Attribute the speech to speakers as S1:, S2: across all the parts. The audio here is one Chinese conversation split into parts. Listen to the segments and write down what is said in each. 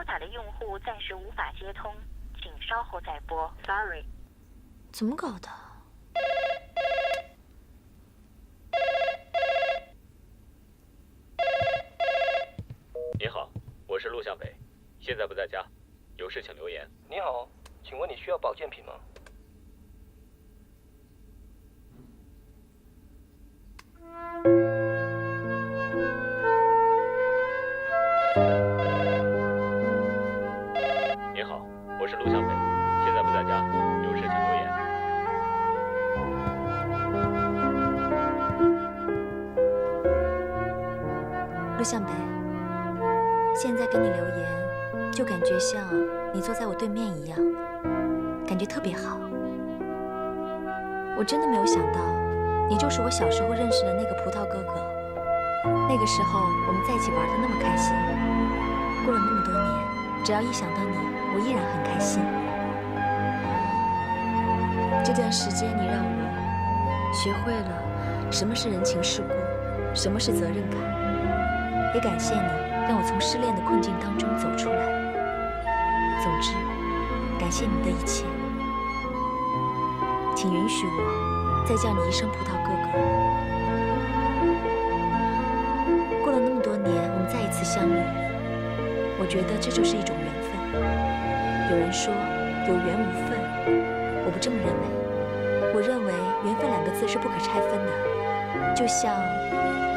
S1: 拨打的用户暂时无法接通，请稍后再拨。Sorry。
S2: 怎么搞的？
S3: 您好，我是陆向北，现在不在家，有事请留言。
S4: 你好，请问你需要保健品吗？
S3: 您好，我是陆向北，现在不在家，有事请留言。
S2: 陆向北，现在给你留言，就感觉像你坐在我对面一样，感觉特别好。我真的没有想到，你就是我小时候认识的那个葡萄哥哥。那个时候我们在一起玩得那么开心，过了那么多年，只要一想到你，我依然很开心。这段时间你让我学会了什么是人情世故，什么是责任感，也感谢你让我从失恋的困境当中走出来。总之，感谢你的一切，请允许我再叫你一声葡萄哥哥。过了那么多年，我们再一次相遇，我觉得这就是一种缘分。有人说有缘无分，我不这么认为。我认为缘分两个字是不可拆分的，就像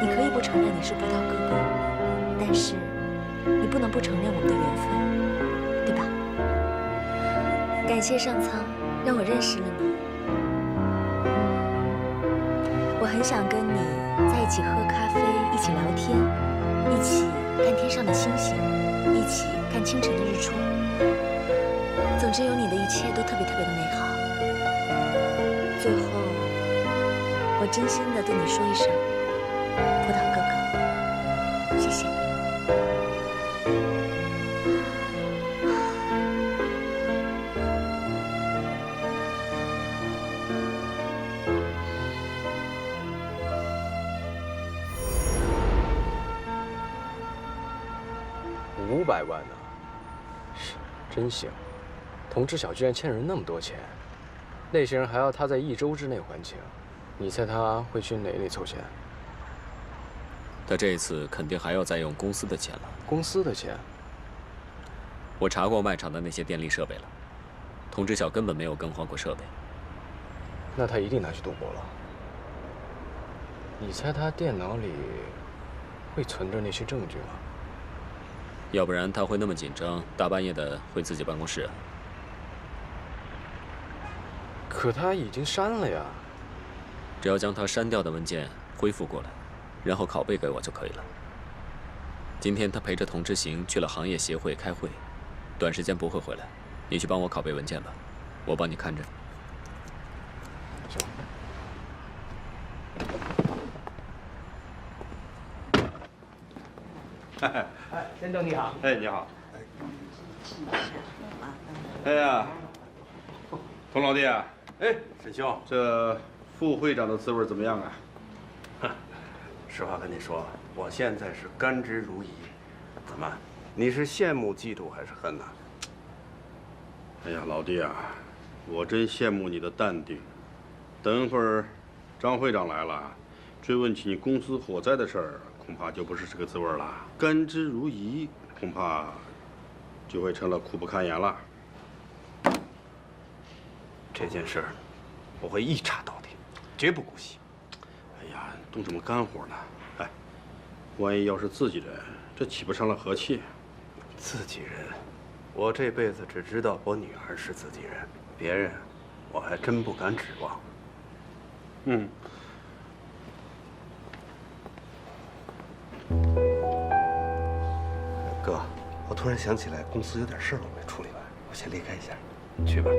S2: 你可以不承认你是葡萄哥哥，但是你不能不承认我们的缘分，对吧？感谢上苍让我认识了你，我很想跟你在一起喝咖啡，一起聊天，一起看天上的星星，一起看清晨的日出。总之有你的一切都特别特别的美好。最后，我真心的对你说一声，葡萄哥哥，谢谢你。
S5: 500万呢？是，真行。童知晓居然欠人那么多钱，那些人还要他在1周之内还清，你猜他会去哪里凑钱？
S3: 他这一次肯定还要再用公司的钱了。
S5: 公司的钱？
S3: 我查过卖场的那些电力设备了，童知晓根本没有更换过设备。
S5: 那他一定拿去赌博了。你猜他电脑里会存着那些证据吗？
S3: 要不然他会那么紧张，大半夜的回自己办公室啊？
S5: 可他已经删了呀。
S3: 只要将他删掉的文件恢复过来，然后拷贝给我就可以了。今天他陪着童知行去了行业协会开会，短时间不会回来，你去帮我拷贝文件吧，我帮你看着。
S5: 行。
S4: 哎，先生你好。
S6: 哎，你好。哎呀，童老弟啊，
S7: 哎，沈兄，
S6: 这副会长的滋味怎么样啊？
S7: 实话跟你说，我现在是甘之如饴。怎么，你是羡慕、嫉妒还是恨呢？
S6: 哎呀，老弟啊，我真羡慕你的淡定。等会儿张会长来了，追问起你公司火灾的事儿，恐怕就不是这个滋味了。甘之如饴，恐怕就会成了苦不堪言了。
S7: 这件事儿，我会一查到底，绝不姑息。
S6: 哎呀，动什么肝火呢？哎，万一要是自己人，这岂不成了和气？
S7: 自己人，我这辈子只知道我女儿是自己人，别人，我还真不敢指望。
S6: 嗯。
S7: 哥，我突然想起来，公司有点事儿我没处理完，我先离开一下，去吧。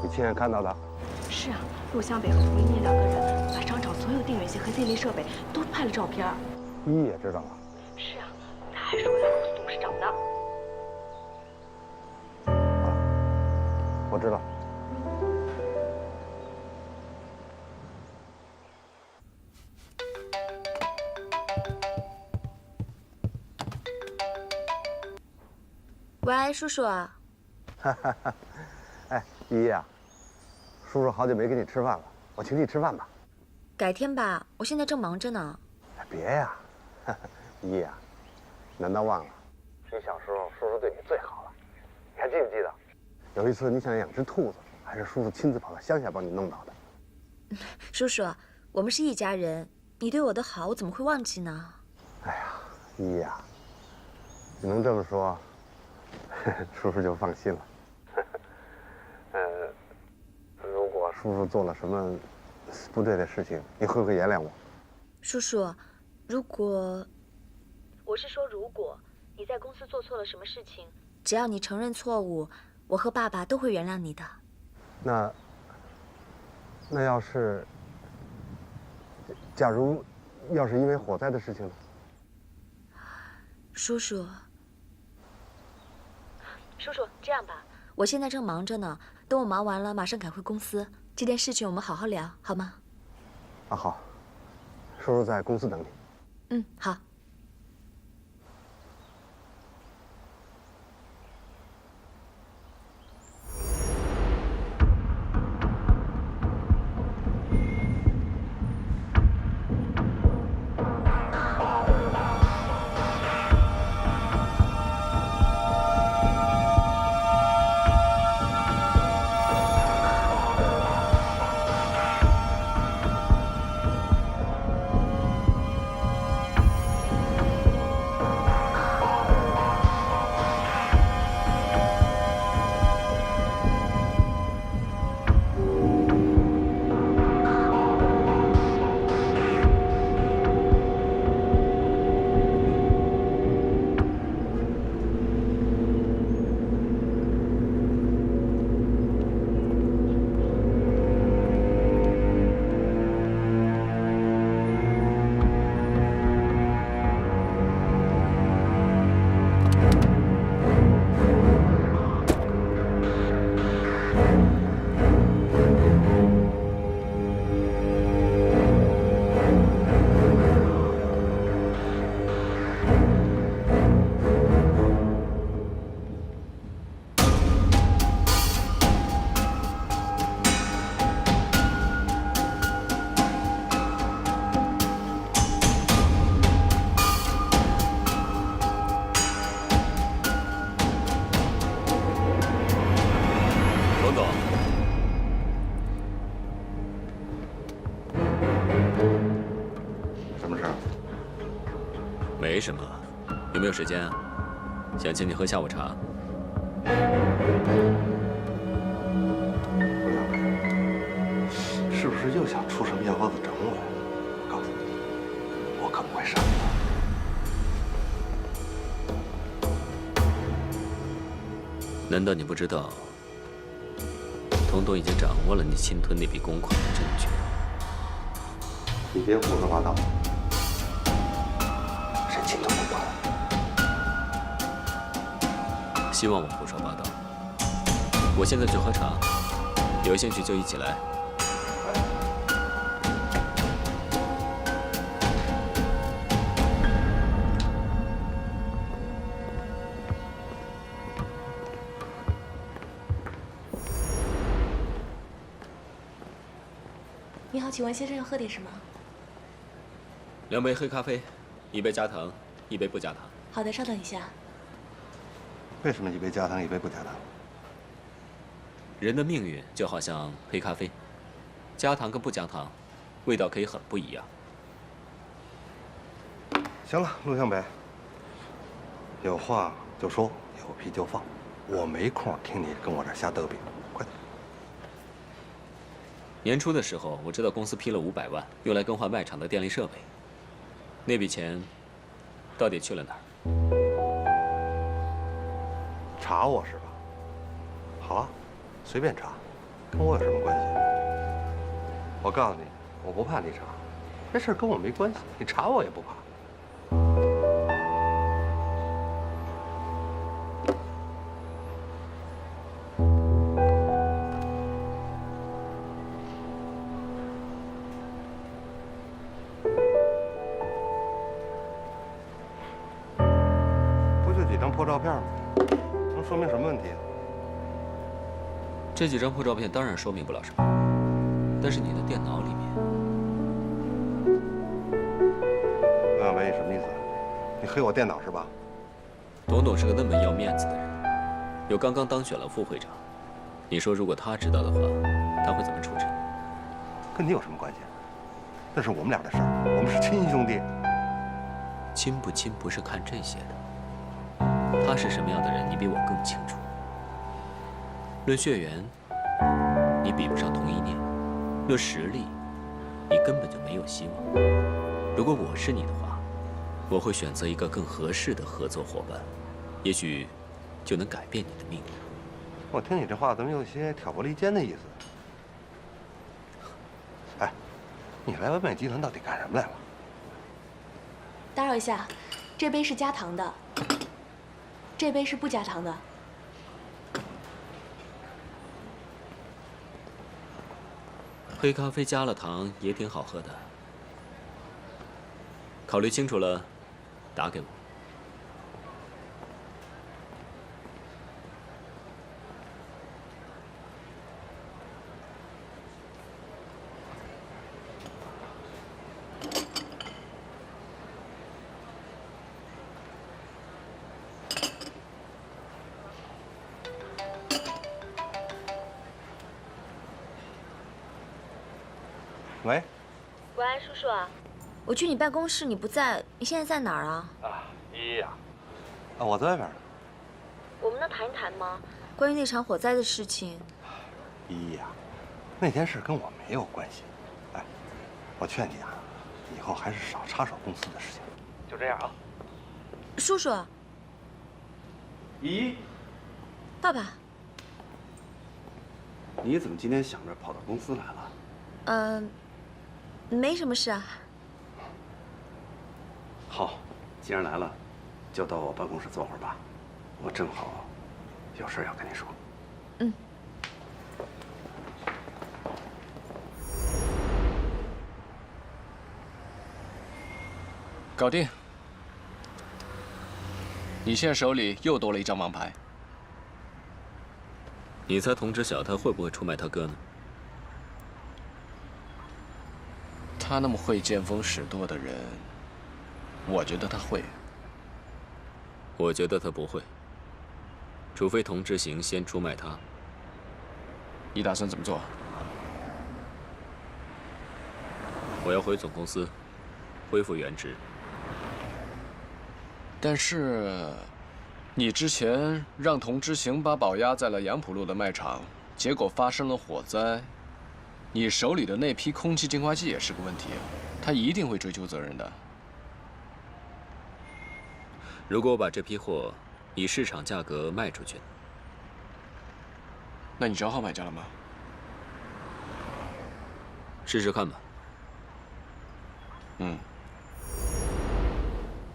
S7: 你亲眼看到的？
S8: 是啊，陆湘北和胡一念两个人把商场所有电源线和电力设备都拍了照片。
S7: 依依也知道了。
S8: 是啊，他还说要告诉董事长呢。
S7: 我知道。
S2: 喂，叔叔啊。
S9: 哎，依依啊，叔叔好久没跟你吃饭了，我请你吃饭吧。
S2: 改天吧，我现在正忙着呢。
S9: 哎，别呀，依依啊，难道忘了？你小时候叔叔对你最好了，你还记不记得？有一次你想养只兔子，还是叔叔亲自跑到乡下帮你弄到的。
S2: 叔叔，我们是一家人，你对我的好，我怎么会忘记呢？
S9: 哎呀，依依啊，你能这么说，叔叔就放心了。如果叔叔做了什么不对的事情，你会不会原谅我？
S2: 叔叔，如果你在公司做错了什么事情，只要你承认错误，我和爸爸都会原谅你的。
S9: 那要是，假如要是因为火灾的事情呢？
S2: 叔叔，这样吧，我现在正忙着呢，等我忙完了，马上赶回公司。这件事情我们好好聊，好吗？
S9: 啊，好，叔叔在公司等你。
S2: 嗯，好。
S3: 没什么，有没有时间啊？想请你喝下午茶。
S7: 是不是又想出什么幺蛾子整我呀？我告诉你，我可不会杀你。
S3: 难道你不知道，童童已经掌握了你侵吞那笔公款的证据？
S7: 你别胡说八道。谁侵吞公款？
S3: 希望我胡说八道。我现在去喝茶，有兴趣就一起来。
S8: 你好，请问先生要喝点什么
S3: 2杯黑咖啡，1杯加糖，1杯不加糖。
S8: 好的，稍等一下。
S7: 为什么1杯加糖，1杯不加糖？
S3: 人的命运就好像黑咖啡，加糖跟不加糖，味道可以很不一样。
S7: 行了，陆向北，有话就说，有屁就放，我没空听你跟我这瞎嘚比，快点。
S3: 年初的时候，我知道公司批了500万，用来更换外厂的电力设备。那笔钱到底去了哪儿？
S7: 查我是吧？好啊，随便查，跟我有什么关系？我告诉你，我不怕你查，这事儿跟我没关系，你查我也不怕。破照片吗？嗯，能说明什么问题？
S3: 这几张破照片当然说明不了什么，但是你的电脑里面，
S7: 陆小梅，你什么意思？你黑我电脑是吧？
S3: 董董是个那么要面子的人，又刚刚当选了副会长，你说如果他知道的话，他会怎么处置？
S7: 跟你有什么关系？那是我们俩的事儿，我们是亲兄弟。
S3: 亲不亲不是看这些的，他是什么样的人，你比我更清楚。论血缘，你比不上童一念；论实力，你根本就没有希望。如果我是你的话，我会选择一个更合适的合作伙伴，也许就能改变你的命运。
S7: 我听你这话怎么有些挑拨离间的意思？哎，你来完美集团到底干什么来了？
S8: 打扰一下，这杯是加糖的，这杯是不加糖的。
S3: 黑咖啡加了糖也挺好喝的。考虑清楚了，打给我。
S7: 喂，
S2: 喂，叔叔啊，我去你办公室，你不在，你现在在哪儿啊？
S7: 啊，依依呀，啊，我在外边呢。
S2: 我们能谈一谈吗？关于那场火灾的事情。
S7: 依依呀，那件事跟我没有关系。哎，我劝你啊，以后还是少插手公司的事情。就这样啊。
S2: 叔叔，
S10: 依依，
S2: 爸爸，
S10: 你怎么今天想着跑到公司来了？
S2: 没什么事啊。
S10: 好，既然来了，就到我办公室坐会儿吧，我正好有事要跟你说。
S2: 嗯。
S5: 搞定。你现在手里又多了一张盲牌。
S3: 你猜童知晓他会不会出卖他哥呢？
S5: 他那么会见风使舵的人，我觉得他会。
S3: 我觉得他不会，除非童知行先出卖他。
S5: 你打算怎么做？
S3: 我要回总公司，恢复原职。
S5: 但是，你之前让童知行把宝押在了杨浦路的卖场，结果发生了火灾。你手里的那批空气净化器也是个问题，他一定会追究责任的。
S3: 如果我把这批货以市场价格卖出去，
S5: 那你找好买家了吗？
S3: 试试看吧。
S5: 嗯。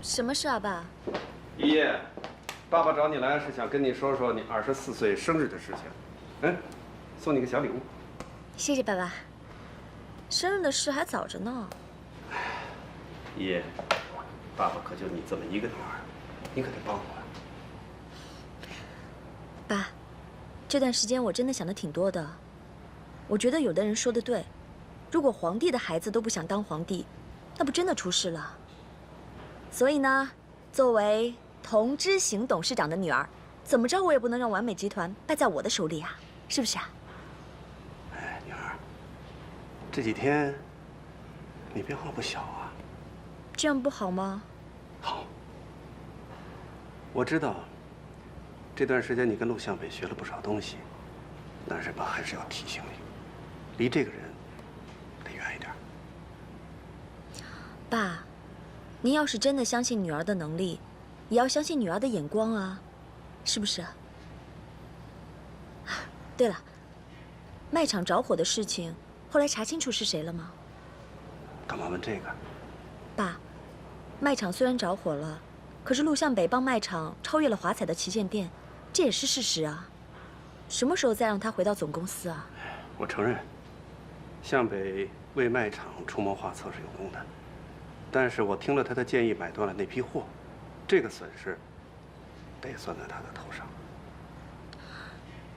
S2: 什么事啊，爸？
S10: 依依，爸爸找你来是想跟你说说你24岁生日的事情。嗯，送你个小礼物。
S2: 谢谢爸爸。生日的事还早着呢。
S10: 依依，爸爸可就你这么一个女儿，你可得帮我啊。
S2: 爸，这段时间我真的想的挺多的。我觉得有的人说的对，如果皇帝的孩子都不想当皇帝，那不真的出事了。所以呢，作为童知行董事长的女儿，怎么着我也不能让完美集团败在我的手里啊，是不是啊？
S10: 哎，女儿，这几天你变化不小啊。
S2: 这样不好吗？
S10: 好，我知道这段时间你跟陆向北学了不少东西，但是爸还是要提醒你，离这个人得远一点。
S2: 爸，您要是真的相信女儿的能力，也要相信女儿的眼光啊，是不是啊？对了，卖场着火的事情，后来查清楚是谁了吗？
S10: 干嘛问这个？
S2: 爸，卖场虽然着火了，可是陆向北帮卖场超越了华彩的旗舰店，这也是事实啊。什么时候再让他回到总公司啊？
S10: 我承认，向北为卖场出谋划策是有功的，但是我听了他的建议，买断了那批货，这个损失得算在他的头上。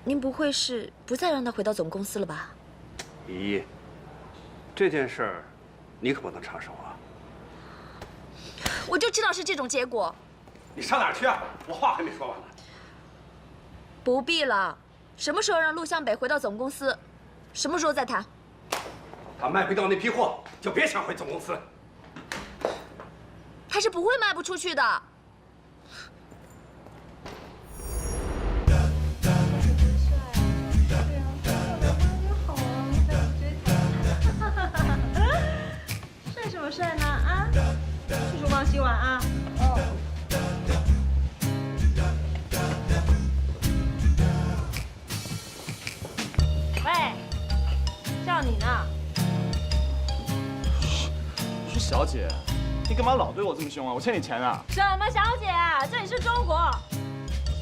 S2: 您不会是不再让他回到总公司了吧？
S10: 姨，这件事儿，你可不能插手啊！
S2: 我就知道是这种结果。
S10: 你上哪儿去啊？我话还没说完呢。
S2: 不必了，什么时候让陆向北回到总公司，什么时候再谈。
S10: 他卖不掉那批货，就别想回总公司。
S2: 他是不会卖不出去的。
S11: 帅什么帅呢？啊，去厨房洗碗啊。哦。喂，叫你呢。
S12: 我说小姐，你干嘛老对我这么凶啊？我欠你钱啊！
S11: 什么小姐啊？这里是中国，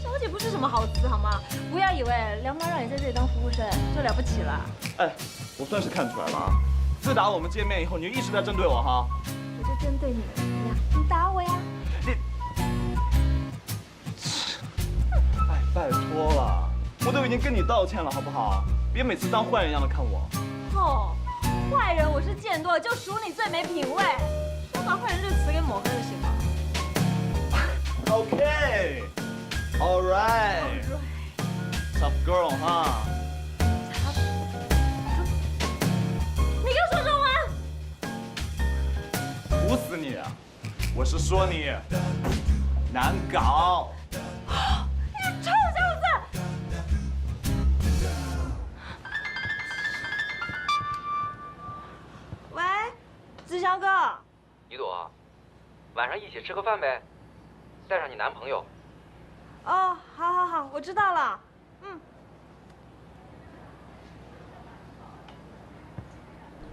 S11: 小姐不是什么好词好吗？不要以为梁妈让你在这里当服务生就了不起了。
S12: 哎，我算是看出来了啊！自打我们见面以后，你就一直在针对我哈。
S11: 我就针对你了，怎么样？你打我呀！
S12: 哎，拜托了，我都已经跟你道歉了，好不好？别每次当坏人一样的看我。
S11: 哦，坏人我是见多了，就数你最没品位。说把坏人这个词给抹黑就行了。
S12: OK，all right，tough girl 哈。
S11: 你给我说中文！
S12: 唬死你！我是说你难搞。
S11: 你臭小子！喂，子祥哥。
S4: 一朵，晚上一起吃个饭呗，带上你男朋友。
S11: 哦，好好好，我知道了。嗯。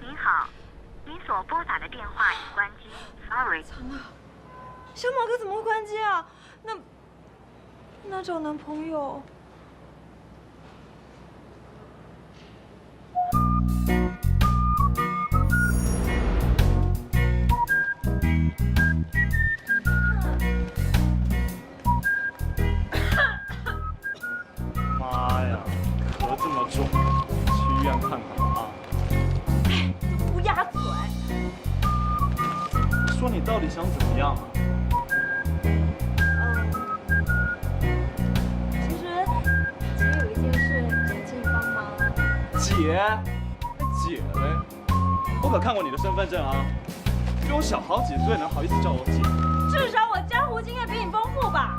S1: 您好，您所拨打的电话已关机 ，sorry。
S11: 惨了，小马哥怎么会关机啊？那找男朋友。
S12: 妈呀，咳这么重，去医院看看吧啊！
S11: 乌鸦嘴！
S12: 说你到底想怎么样啊？
S11: 其实姐有一件事想请你帮忙。
S12: 姐嘞？我可看过你的身份证啊，比我小好几岁，能好意思叫我姐？
S11: 至少我江湖经验比你丰富吧。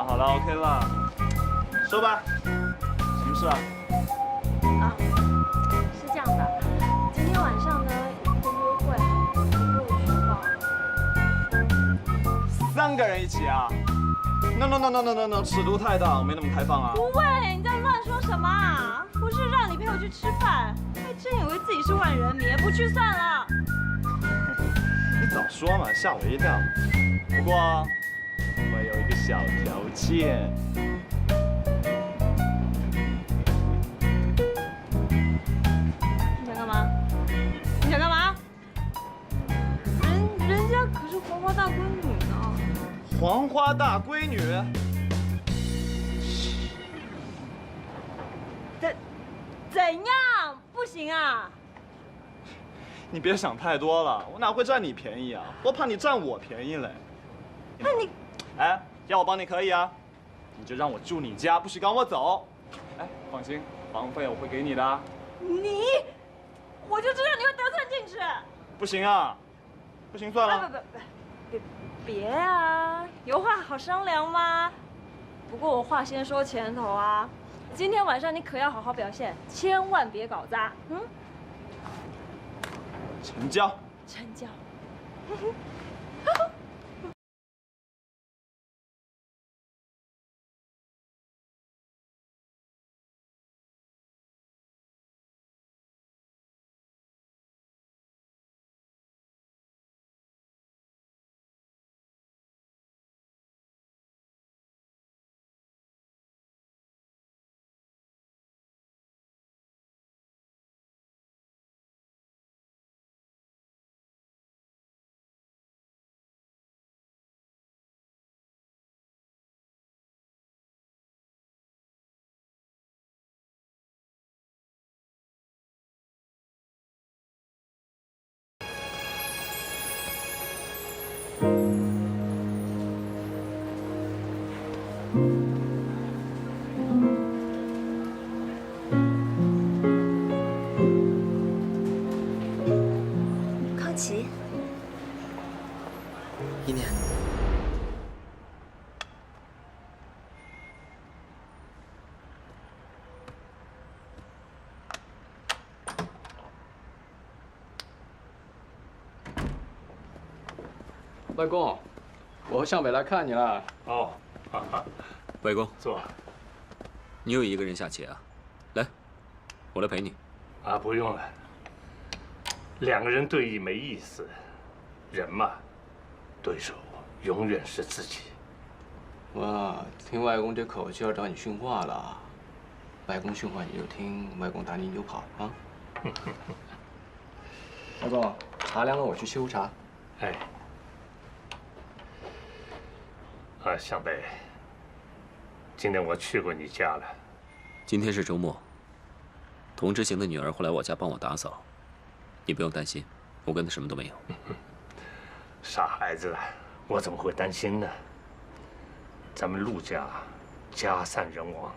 S12: 好了 ，OK 了，说吧，什么事啊？
S11: 啊，是这样的，今天晚上呢有一个约会，你给我去吧。
S12: 3个人一起啊 ？No， 尺度太大，我没那么开放啊。
S11: 不会，你在乱说什么啊？不是让你陪我去吃饭，还真以为自己是万人迷，不去算了。
S12: 你早说嘛，吓我一跳。不过我有一个小条件。
S11: 你想干嘛？你想干嘛？人家可是黄花大闺女呢。
S12: 黄花大闺女？
S11: 怎样？不行啊！
S12: 你别想太多了，我哪会占你便宜啊？我怕你占我便宜嘞。
S11: 那你，
S12: 哎，要我帮你可以啊，你就让我住你家，不许赶我走。哎，放心，房费我会给你的。
S11: 我就知道你会得寸进尺。
S12: 不行啊，不行算了。
S11: 别啊，有话好商量吗？不过我话先说前头啊，今天晚上你可要好好表现，千万别搞砸。嗯。
S12: 成交。
S11: 成交。
S2: 康琪，
S13: 一念，
S5: 外公，我和向北来看你了。
S3: 哦，外公，
S14: 坐。
S3: 你有一个人下棋啊？来，我来陪你。
S14: 啊，不用了。两个人对弈没意思，人嘛，对手永远是自己。
S5: 哇，听外公这口气要找你训话了。外公训话你就听，外公打你你就跑啊。外公，茶凉了，我去沏壶茶。
S14: 哎。啊，向北，今天我去过你家了。
S3: 今天是周末，童之行的女儿会来我家帮我打扫，你不用担心，我跟她什么都没有。
S14: 傻孩子，我怎么会担心呢？咱们陆家家散人亡，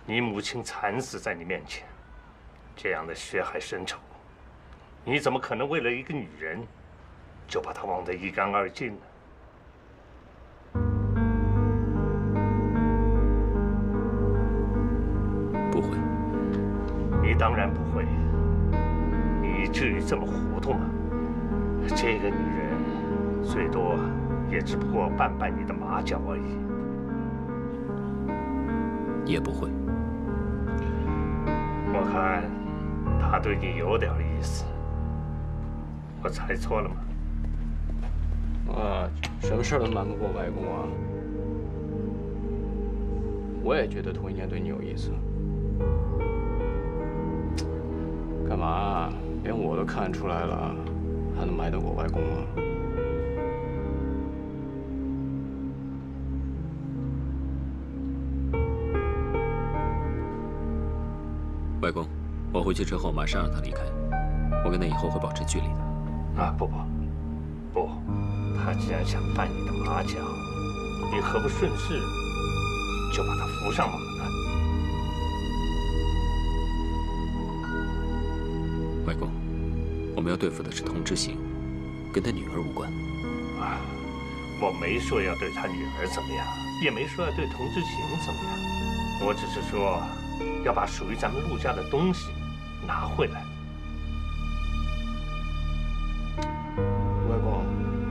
S14: 你母亲惨死在你面前，这样的血海深仇，你怎么可能为了一个女人就把她忘得一干二净呢？
S3: 不会，
S14: 你当然不会，你至于这么糊涂吗？这个女人最多也只不过绊绊你的马脚而已。
S3: 也不会。
S14: 我看她对你有点意思，我猜错了吗？
S5: 啊，什么事都瞒不过外公啊。我也觉得童一念对你有意思。干嘛？连我都看出来了，还能瞒得过外公吗？
S3: 外公，我回去之后马上让他离开，我跟他以后会保持距离的。
S14: 啊，不，他既然想绊你的马脚，你何不顺势就把他扶上马呢？
S3: 外公，我们要对付的是童之行，跟他女儿无关。
S14: 啊，我没说要对他女儿怎么样，也没说要对童之行怎么样，我只是说要把属于咱们陆家的东西拿回来。
S5: 外公，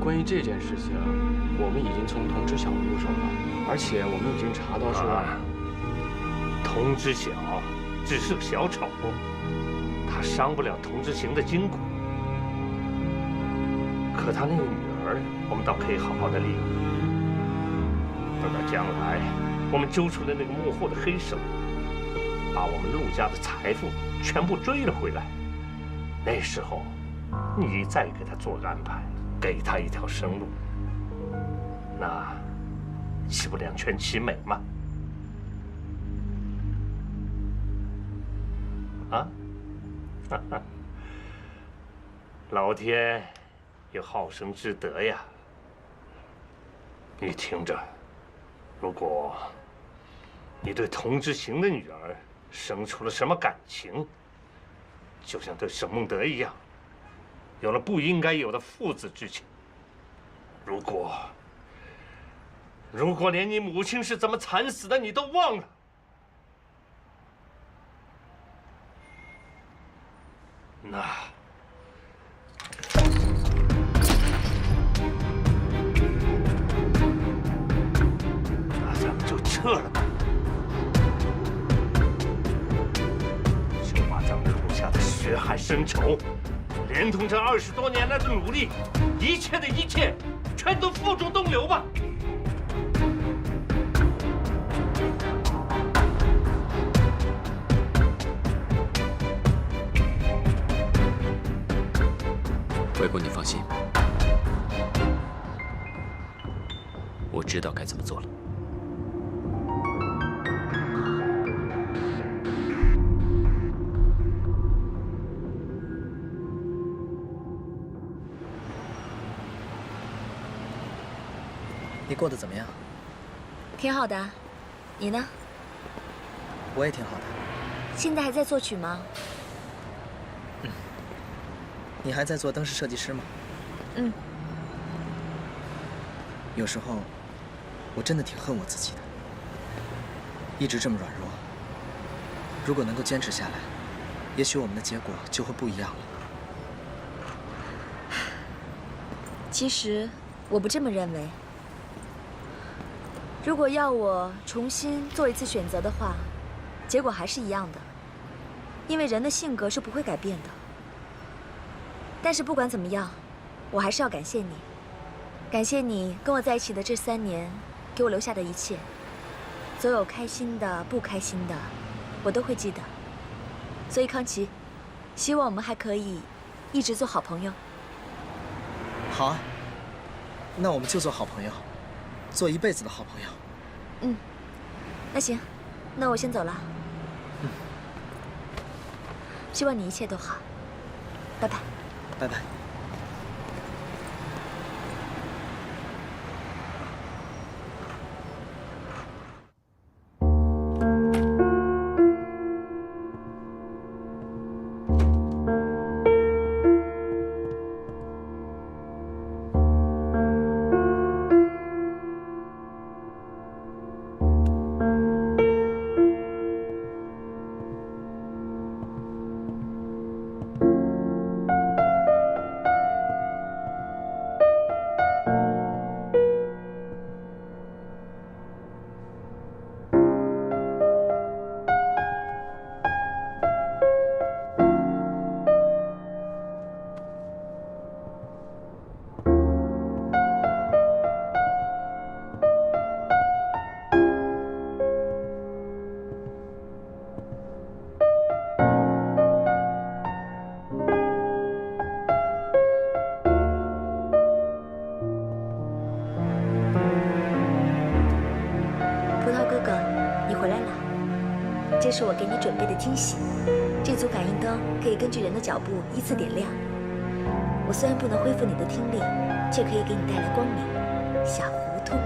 S5: 关于这件事情，我们已经从童之晓入手了，而且我们已经查到说，
S14: 童之晓只是个小丑，他伤不了童之行的筋骨。可他那个女儿，我们倒可以好好的利用。等到将来，我们揪出了那个幕后的黑手，把我们陆家的财富全部追了回来。那时候，你再给他做安排，给他一条生路，那岂不两全其美吗？啊，哈哈，老天有好生之德呀！你听着，如果你对童之行的女儿生出了什么感情，就像对沈孟德一样，有了不应该有的父子之情。如果连你母亲是怎么惨死的你都忘了，那咱们就撤了吧，就把咱们陆家的血海深仇，连同这20多年来的努力，一切的一切，全都付诸东流吧。
S3: 外公，你放心，我知道该怎么做了。
S13: 你过得怎么样？
S2: 挺好的，你呢？
S13: 我也挺好的。
S2: 现在还在作曲吗？
S13: 嗯。你还在做灯饰设计师吗？
S2: 嗯。
S13: 有时候，我真的挺恨我自己的，一直这么软弱。如果能够坚持下来，也许我们的结果就会不一样了。
S2: 其实我不这么认为。如果要我重新做一次选择的话，结果还是一样的，因为人的性格是不会改变的。但是不管怎么样，我还是要感谢你，感谢你跟我在一起的这3年，给我留下的一切，所有开心的、不开心的，我都会记得。所以康琪，希望我们还可以一直做好朋友。
S13: 好啊，那我们就做好朋友，做一辈子的好朋友。
S2: 嗯，那行，那我先走了。
S13: 嗯，
S2: 希望你一切都好，拜拜。
S13: 拜拜。
S2: 这是我给你准备的惊喜。这组感应灯可以根据人的脚步依次点亮。我虽然不能恢复你的听力，却可以给你带来光明。小胡同。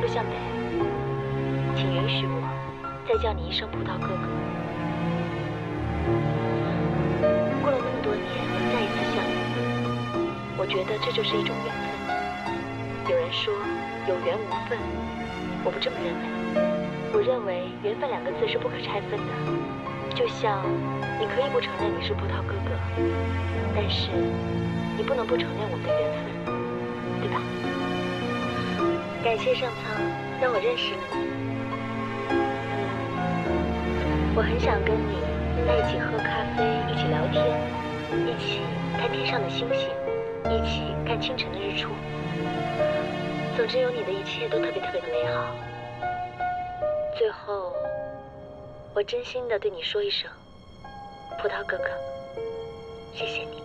S1: 陆向北，请允许我再叫你一声葡萄哥哥。过了那么多年，我们再一次相遇，我觉得这就是一种缘分。有人说有缘无分，我不这么认为。我认为缘分2个字是不可拆分的，就像你可以不承认你是葡萄哥哥，但是你不能不承认我们的缘分，对吧？感谢上苍让我认识了你。我很想跟你在一起喝咖啡，一起聊天，一起看天上的星星，一起看清晨的日出。总之有你的一切都特别特别的美好。最后，我真心的对你说一声，葡萄哥哥，谢谢你。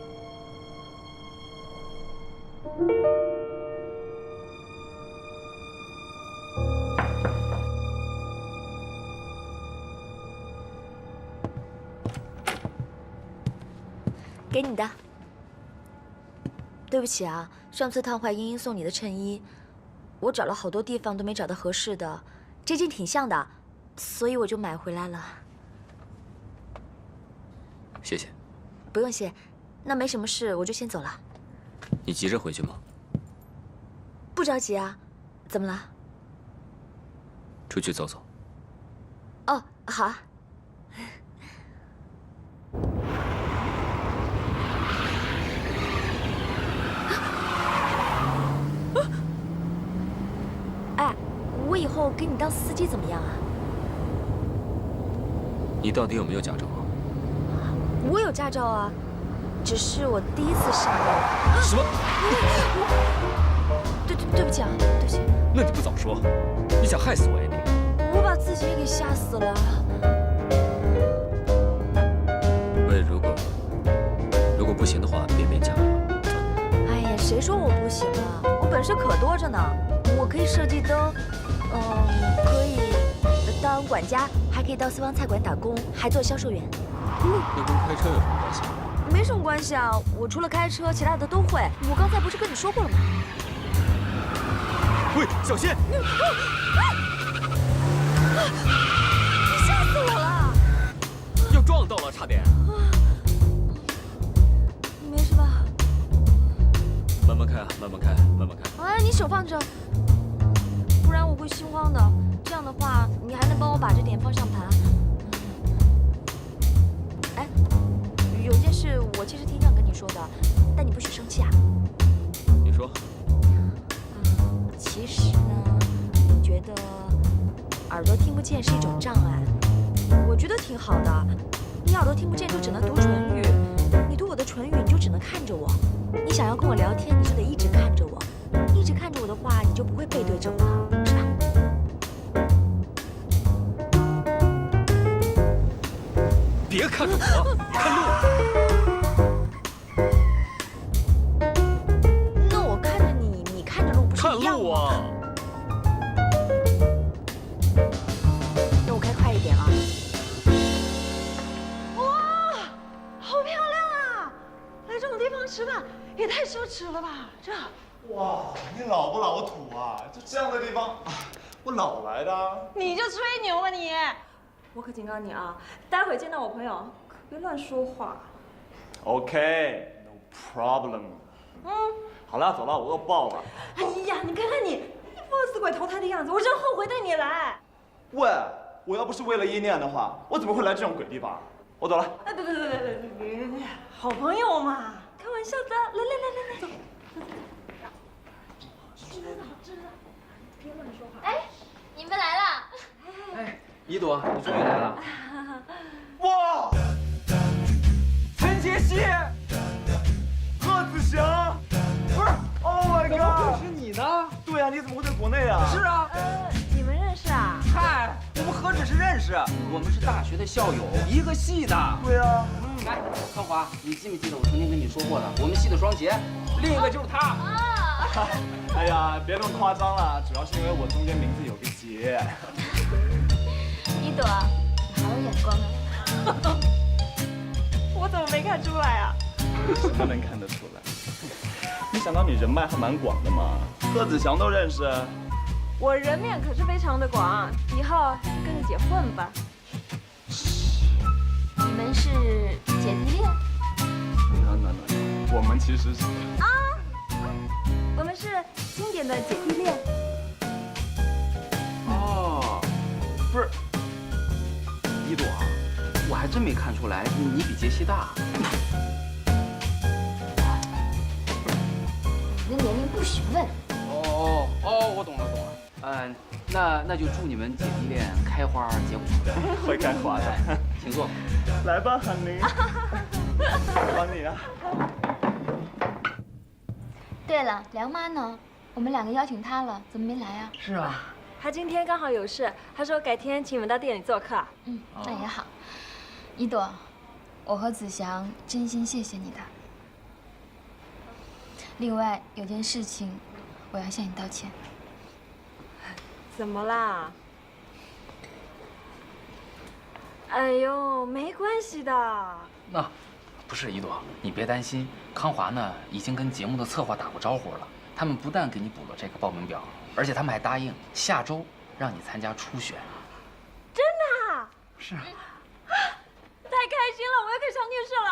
S2: 给你的。对不起啊，上次烫坏茵茵送你的衬衣，我找了好多地方都没找到合适的，这件挺像的，所以我就买回来了。
S3: 谢谢。
S2: 不用谢，那没什么事，我就先走了。
S3: 你急着回去吗？
S2: 不着急啊，怎么了？
S3: 出去走走。
S2: 哦，好啊。哎，我以后给你当司机怎么样啊？
S3: 你到底有没有驾照啊？
S2: 我有驾照啊，只是我第一次上路。
S3: 什么？
S2: 对不起啊，对不起。
S3: 那你不早说，你想害死我呀你？
S2: 我把自己给吓死了。
S3: 喂，如果不行的话，别勉强。
S2: 哎呀，谁说我不行啊？我本事可多着呢，我可以设计灯，可以当管家，还可以到私房菜馆打工，还做销售员。
S3: 那跟开车有什么关系？
S2: 没什么关系啊，我除了开车，其他的都会。我刚才不是跟你说过了吗？
S12: 喂，小心！
S2: 吓死我了！
S3: 又撞到了，差点。
S2: 你没事吧？
S3: 慢慢开啊，慢慢开，慢慢开。
S2: 哎，你手放着，不然我会心慌的。这样的话，你还能帮我把着点方向盘。哎，有件事我其实挺想跟你说的，但你不许生气啊。
S3: 你说。
S2: 其实呢，我觉得耳朵听不见是一种障碍，我觉得挺好的。你耳朵听不见就只能读唇语，你读我的唇语你就只能看着我。你想要跟我聊天，你就得一直看着我，一直看着我的话，你就不会背对着我，是吧？
S3: 别看着我，看路。
S2: 那我看着你，你看着路，不是一样吗？看路啊！那我开快一点啊！
S11: 哇，好漂亮啊！来这种地方吃饭也太奢侈了吧？这。
S12: 哇，你老不老土啊？就这样的地方，我老来的。
S11: 你就吹牛吧你！我可警告你啊，待会见到我朋友可别乱说话。
S12: OK，no problem。好了，走了，我饿爆了。
S11: 哎呀，你看看你一副死鬼投胎的样子，我真后悔带你来。
S12: 喂，我要不是为了意念的话，我怎么会来这种鬼地方？我走了。
S11: 哎，别，好朋友嘛，开玩笑的。来，走。吃的好吃的，别乱说话。
S15: 哎，你们来了。
S13: 哎，一朵，你终于来了。
S12: 哇！陈杰希，贺子翔，不是 ，Oh my god！ 怎么会是你呢？对啊，你怎么会在国内啊？
S13: 是啊。
S11: 你们认识啊？
S13: 嗨，我们何止是认识，我们是大学的校友，一个系的。
S12: 对啊。
S13: 哎，康华，你记没记得我曾经跟你说过的，我们系的双杰，另一个就是他。
S12: 哎呀，别那么夸张了，主要是因为我中间名字有个杰。
S15: 一朵，你好有眼光啊！
S11: 我怎么没看出来啊？
S12: 什么能看得出来？没想到你人脉还蛮广的嘛，贺子翔都认识。
S11: 我人面可是非常的广，以后就跟着姐混吧。
S15: 你们是姐弟恋？
S12: 我们其实是
S11: 我们是经典的姐弟恋。
S13: 哦，不是，一朵，我还真没看出来，你比杰西大。
S15: 你的年龄不许问。
S13: 哦，我懂了。那就祝你们姐弟恋开花结果。
S12: 会开花的，
S13: 请坐。
S12: 来吧，韩宁，帮你啊。
S15: 对了，梁妈呢？我们两个邀请她了，怎么没来啊？
S13: 是啊，
S11: 她今天刚好有事，她说改天请你们到店里做客。
S15: 那也好。一朵，我和子祥真心谢谢你的。另外有件事情，我要向你道歉。
S11: 怎么啦？哎呦，没关系的。
S13: 那不是一朵，你别担心，康华呢已经跟节目的策划打过招呼了，他们不但给你补了这个报名表，而且他们还答应下周让你参加初选。
S11: 真的啊？
S13: 是啊。
S11: 太开心了，我又可以上电视了。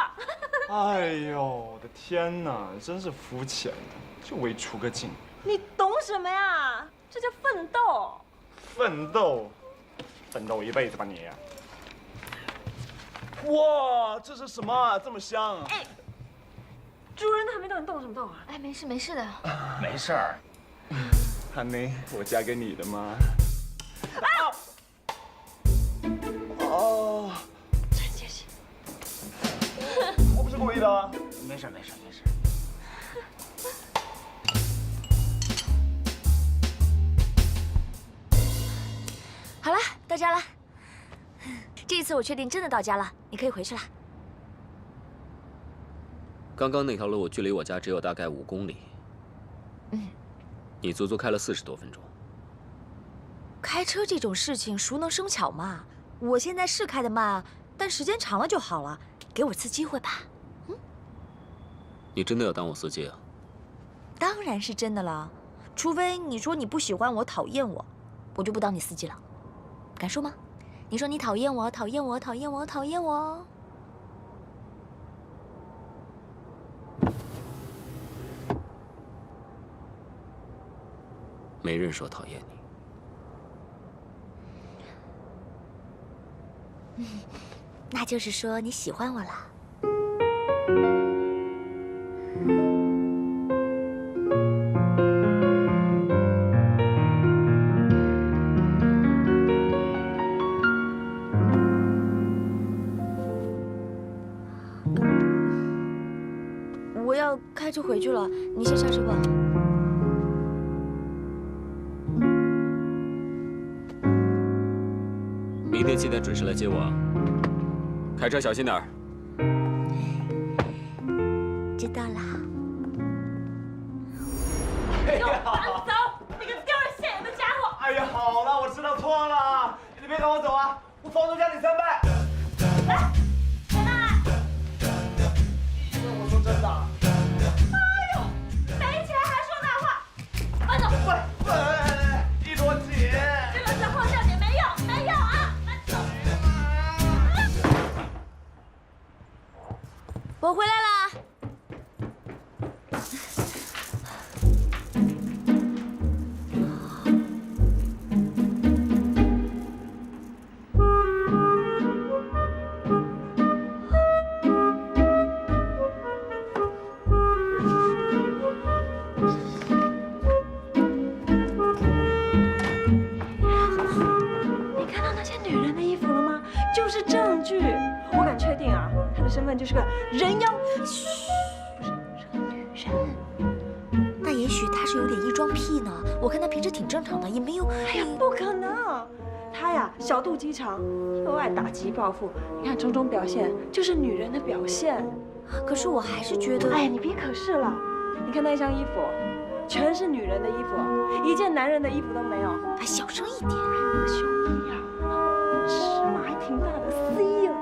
S12: 哎呦，我的天哪，真是肤浅的，就为出个镜。
S11: 你懂什么呀？这叫奋斗。
S12: 奋斗一辈子吧你。哇，这是什么啊？这么香！
S11: 哎，主人都还没动，你动什么动啊？
S15: 哎，没事的。
S13: 没事儿。
S12: 韩宁，我嫁给你的吗？哦，
S11: 陈杰希，
S12: 我不是故意的。
S13: 没事。
S2: 好了，到家了。这一次我确定真的到家了，你可以回去了。
S3: 刚刚那条路距离我家只有大概5公里。你足足开了40多分钟。
S2: 开车这种事情熟能生巧嘛。我现在是开得慢，但时间长了就好了。给我次机会吧。
S3: 你真的要当我司机啊？
S2: 当然是真的了，除非你说你不喜欢我、讨厌我，我就不当你司机了。敢说吗？你说你讨厌我、讨厌我、讨厌我、讨厌我。
S3: 没人说讨厌你。
S2: 那就是说你喜欢我了。我要开车回去了，你先下车吧。
S3: 明天7点准时来接我啊！开车小心点儿。
S2: 知道了。
S11: 给我搬走！那个丢人现眼的家伙！
S12: 哎呀，好了，我知道错了，你别赶我走啊！我房租加你300。
S11: 来，奶奶。
S12: 我说真的。
S11: 哎呦，没钱还说大话！搬走！
S12: 喂，一朵姐。
S11: 这个时候叫你没用，没用啊！搬走！
S2: 我回来啦。
S11: 身份就是个人妖。
S2: 嘘，是个女人。那也许她是有点异装癖呢。我看她平时挺正常的，也没有。
S11: 哎呀，不可能！她呀，小肚鸡肠，又爱打击报复。你看种种表现，就是女人的表现。
S2: 可是我还是觉得……
S11: 哎呀，你别可是了。你看那箱衣服，全是女人的衣服，一件男人的衣服都没有。
S2: 哎，小声一点。
S11: 那个胸衣呀，尺码还挺大的 C 呀。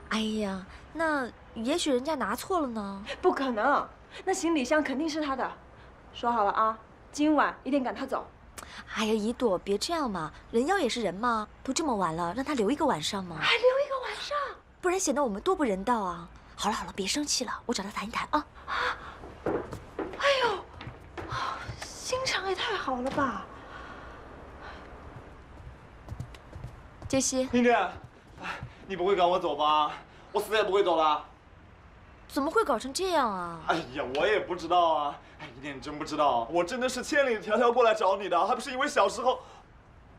S2: 哎呀，那也许人家拿错了呢。
S11: 不可能，那行李箱肯定是他的。说好了啊，今晚一定赶他走。
S2: 哎呀，一朵，别这样嘛，人妖也是人嘛，都这么晚了，让他留一个晚上嘛。
S11: 还留一个晚上？
S2: 不然显得我们多不人道啊！好了好了，别生气了，我找他谈一谈啊。
S11: 哎呦，心肠也太好了吧！
S2: 杰西，
S12: 宁宁，你不会赶我走吧？我死也不会走的。
S2: 怎么会搞成这样啊？
S12: 哎呀，我也不知道啊。哎，宁宁，你真不知道，我真的是千里迢迢过来找你的，还不是因为小时候。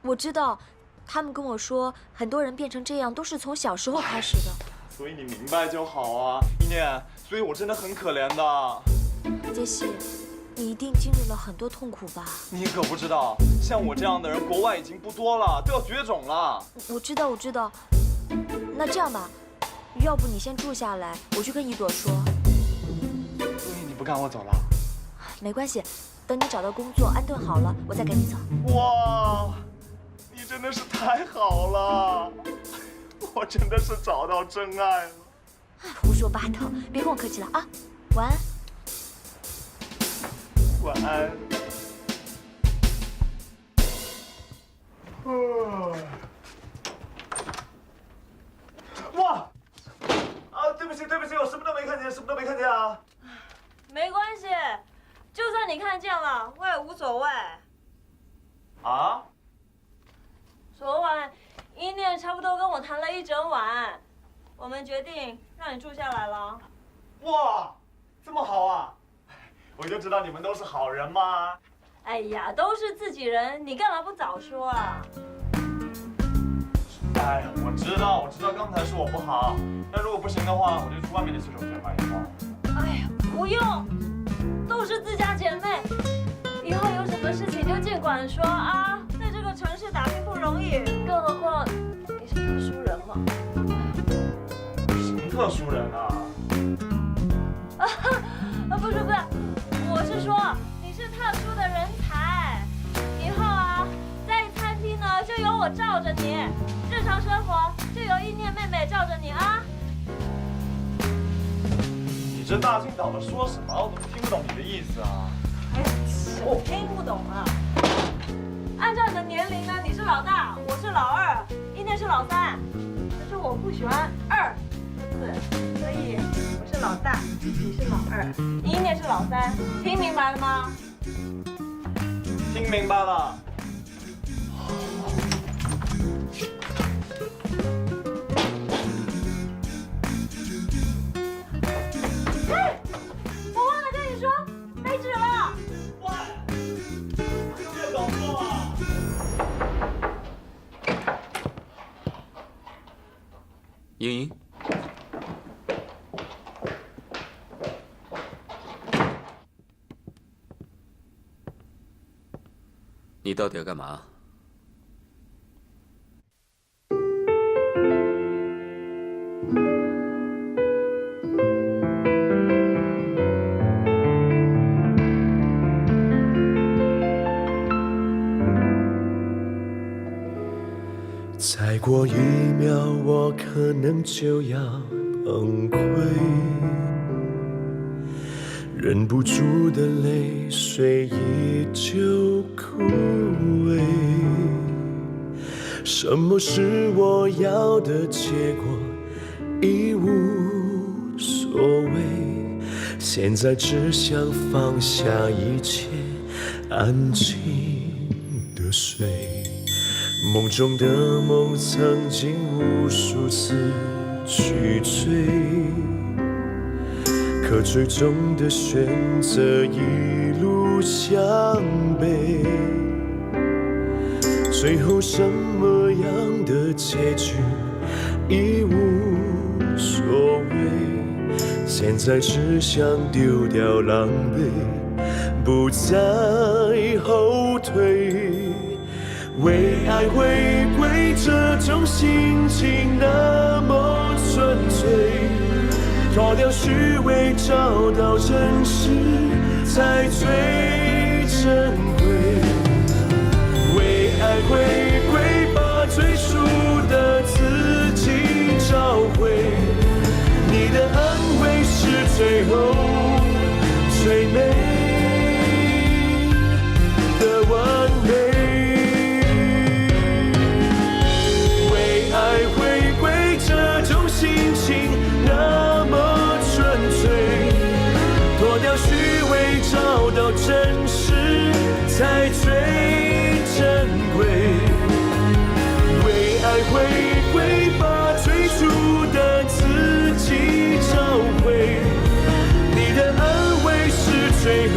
S2: 我知道，他们跟我说，很多人变成这样都是从小时候开始的。
S12: 所以你明白就好啊，宁宁。所以我真的很可怜的。
S2: 杰西，你一定经历了很多痛苦吧？
S12: 你可不知道，像我这样的人，国外已经不多了，都要绝种了。
S2: 我知道，我知道。那这样吧，要不你先住下来，我去跟一朵说。
S12: 所以你不赶我走了？
S2: 没关系，等你找到工作，安顿好了，我再跟你走。
S12: 哇，你真的是太好了，我真的是找到真爱了。
S2: 胡说八道，别跟我客气了啊！晚安。
S12: 晚安。哇！啊，对不起，对不起，我什么都没看见，什么都没看见啊。
S11: 没关系，就算你看见了，我也无所谓。
S12: 啊？
S11: 昨晚一念差不多跟我谈了一整晚，我们决定让你住下来了。
S12: 哇，这么好啊！我就知道你们都是好人嘛。
S11: 哎呀，都是自己人，你干嘛不早说啊？
S12: 哎呀，我知道，刚才是我不好。那如果不行的话，我就去外面的洗手间买一包。
S11: 哎呀，不用，都是自家姐妹，以后有什么事情就尽管说啊。在这个城市打拼不容易，更何况你是特殊人嘛。
S12: 什么特殊人啊？
S11: 不是，我我是说你是特殊的人才，以后啊，在餐厅呢就有我罩着你，日常生活就有意念妹妹罩着你啊。
S12: 你这大清早的说什么？我怎么听不懂你的意思啊？
S11: 哎呀，我听不懂啊。按照你的年龄呢，你是老大，我是老二，意念是老三。可是我不喜欢2个字，所以我是老大，你是老二，你意念是老三，听明白了吗？
S12: 听明白了。
S11: 哎，我忘了跟你说，没纸了。
S12: 这搞错了。
S3: 莹莹，你到底要干嘛？
S16: 再过1秒，我可能就要崩溃，忍不住的泪水依旧枯萎。什么是我要的结果，已无所谓。现在只想放下一切，安静的睡。梦中的梦曾经无数次去追，可最终的选择一路向北。最后什么样的结局已无所谓，现在只想丢掉狼狈，不再后退。为爱回归，这种心情那么纯粹，脱掉虚伪，找到真实才最珍贵。为爱回归，把最初的自己找回，你的安慰是最后最美的完美。心情那么纯粹，脱掉虚伪，找到真实才最珍贵。为爱回归，把最初的自己找回，你的安慰是最后